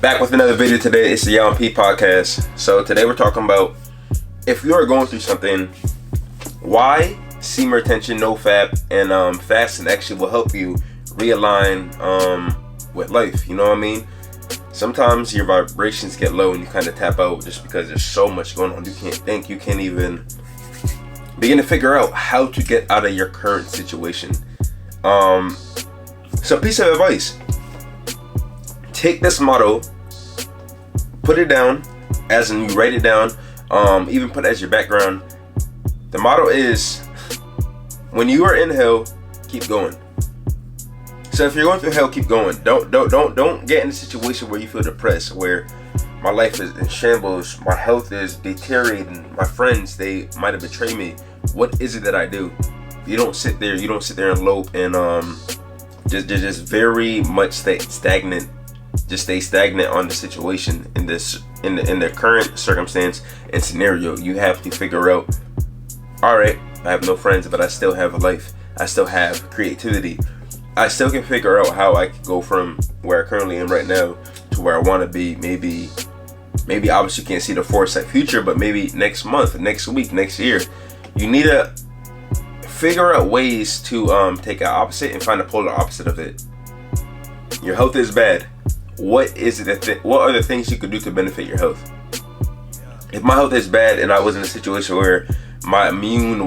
Back with another video today. It's the Young P podcast. So today we're talking about if you are going through something, why semen retention, no fap, and fasting actually will help you realign with life. You know what I mean? Sometimes your vibrations get low and you kind of tap out just because there's so much going on. You can't think. You can't even begin to figure out how to get out of your current situation. So piece of advice. Take this motto, put it down, as in you write it down, even put it as your background. The motto is, when you are in hell, keep going. So if you're going through hell, keep going. Don't get in a situation where you feel depressed, where my life is in shambles, my health is deteriorating, my friends, they might have betrayed me. What is it that I do? You don't sit there and lope and just very much stay stagnant. Just stay stagnant on the situation in the current circumstance and scenario. You have to figure out, all right, I have no friends, but I still have a life. I still have creativity. I still can figure out how I can go from where I currently am right now to where I want to be. Maybe obviously you can't see the foresight future, but maybe next month, next week, next year. You need to figure out ways to take an opposite and find a polar opposite of it. Your health is bad. What is it what are the things you could do to benefit your health? If my health is bad and I was in a situation where my immune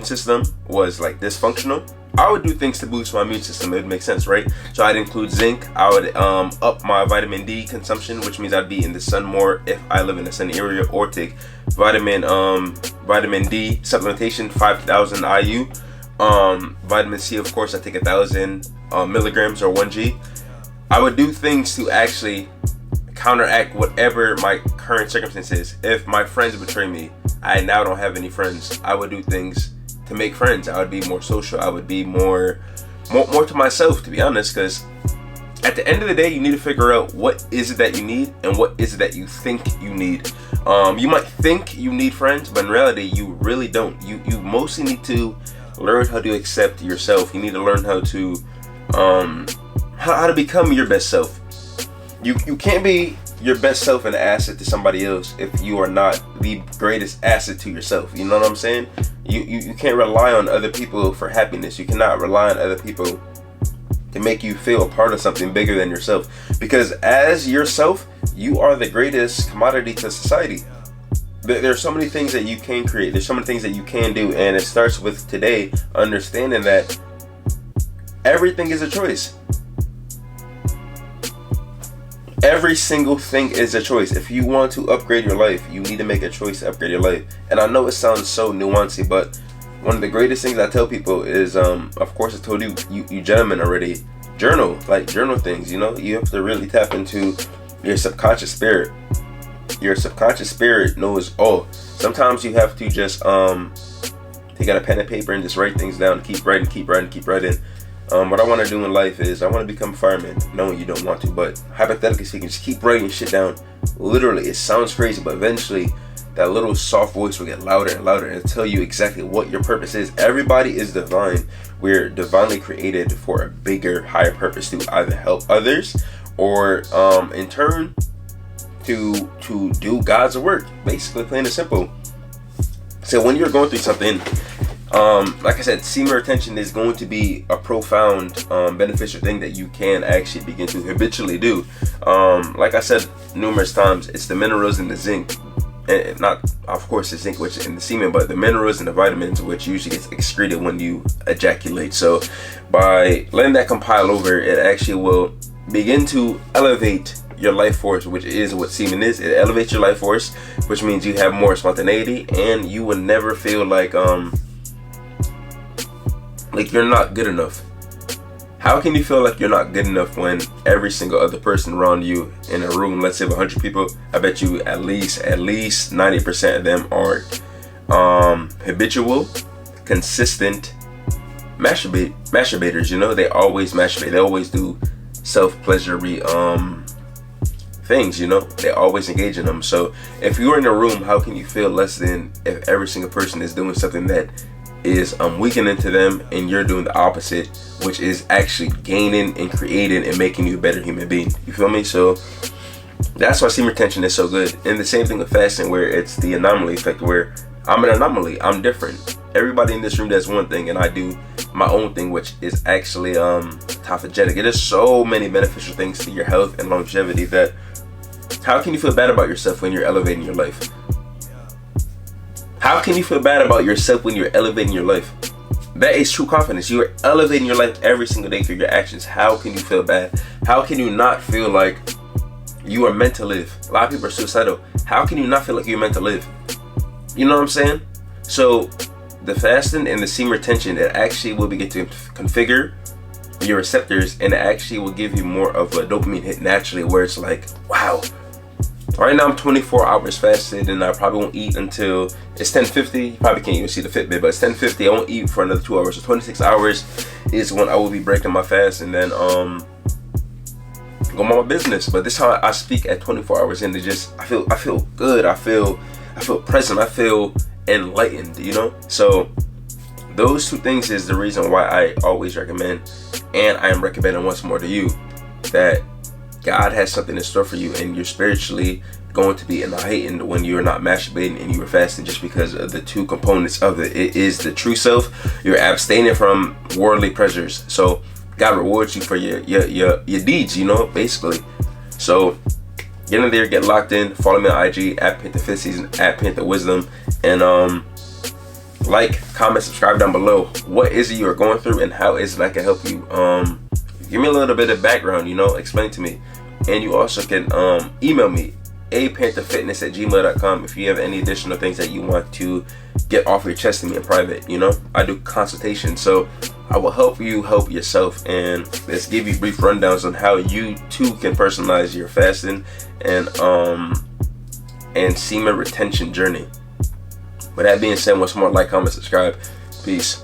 system was like dysfunctional, I would do things to boost my immune system. It would make sense, right? So I'd include zinc. I would up my vitamin D consumption, which means I'd be in the sun more if I live in a sunny area, or take vitamin D supplementation, 5,000 IU. Vitamin C, of course, I take 1,000 milligrams or 1G. I would do things to actually counteract whatever my current circumstance is. If my friends betray me, I now don't have any friends. I would do things to make friends. I would be more social. I would be more to myself, to be honest, because at the end of the day, you need to figure out what is it that you need and what is it that you think you need. You might think you need friends, but in reality, you really don't. You mostly need to learn how to accept yourself. You need to learn how to how to become your best self. You can't be your best self and an asset to somebody else if you are not the greatest asset to yourself. You know what I'm saying? You can't rely on other people for happiness. You cannot rely on other people to make you feel a part of something bigger than yourself. Because as yourself, you are the greatest commodity to society. There's so many things that you can create. There's so many things that you can do. And it starts with today understanding that everything is a choice. Every single thing is a choice. If you want to upgrade your life, you need to make a choice to upgrade your life. And I know it sounds so nuanced, but one of the greatest things I tell people is, of course, I told you gentlemen already, journal things. You know, you have to really tap into your subconscious spirit. Your subconscious spirit knows all. Sometimes you have to just take out a pen and paper and just write things down. Keep writing. What I want to do in life is I want to become a fireman, knowing you don't want to, but hypothetically speaking, just keep writing shit down. Literally, it sounds crazy, but eventually that little soft voice will get louder and louder and tell you exactly what your purpose is. Everybody is divine. We're divinely created for a bigger, higher purpose to either help others or in turn to do God's work. Basically, plain and simple. So when you're going through something, like I said, semen retention is going to be a profound, beneficial thing that you can actually begin to habitually do. Like I said numerous times, it's the minerals and the zinc, and not, of course, the zinc which is in the semen, but the minerals and the vitamins which usually gets excreted when you ejaculate. So by letting that compile over, it actually will begin to elevate your life force, which is what semen is. It elevates your life force, which means you have more spontaneity, and you will never feel like you're not good enough. How can you feel like you're not good enough when every single other person around you in a room, let's say 100 people, I bet you at least 90% of them are habitual, consistent masturbators. You know, they always masturbate. They always do self-pleasury things, you know, they always engage in them. So if you're in a room, how can you feel less than if every single person is doing something that is weakening to them, and you're doing the opposite, which is actually gaining and creating and making you a better human being. You feel me? So that's why semen retention is so good. And the same thing with fasting, where it's the anomaly effect, where I'm an anomaly, I'm different. Everybody in this room does one thing, and I do my own thing, which is actually autophagic. It is so many beneficial things to your health and longevity that how can you feel bad about yourself when you're elevating your life? How can you feel bad about yourself when you're elevating your life? That is true confidence. You are elevating your life every single day through your actions. How can you feel bad? How can you not feel like you are meant to live? A lot of people are suicidal. How can you not feel like you're meant to live? You know what I'm saying? So the fasting and the semen retention, it actually will begin to configure your receptors, and it actually will give you more of a dopamine hit naturally, where it's like, wow. Right now I'm 24 hours fasted, and I probably won't eat until it's 10:50. You probably can't even see the Fitbit, but it's 10:50. I won't eat for another 2 hours. So 26 hours is when I will be breaking my fast, and then go on my business. But this is how I speak at 24 hours in. I feel good. I feel present. I feel enlightened, you know? So those two things is the reason why I always recommend, and I am recommending once more to you, that God has something in store for you, and you're spiritually going to be enlightened when you're not masturbating and you are fasting, just because of the two components of it. It is the true self. You're abstaining from worldly pleasures. So God rewards you for your deeds, you know, basically. So get in there, get locked in. Follow me on IG at Paint the Fifth Season, at Paint the Wisdom, and like, comment, subscribe down below. What is it you are going through, and how is it I can help you? Give me a little bit of background, you know, explain to me. And you also can email me, apantherfitness@gmail.com, if you have any additional things that you want to get off your chest to me in private. You know, I do consultation, so I will help you help yourself, and let's give you brief rundowns on how you too can personalize your fasting and semen retention journey. With that being said, once more, like, comment, subscribe. Peace.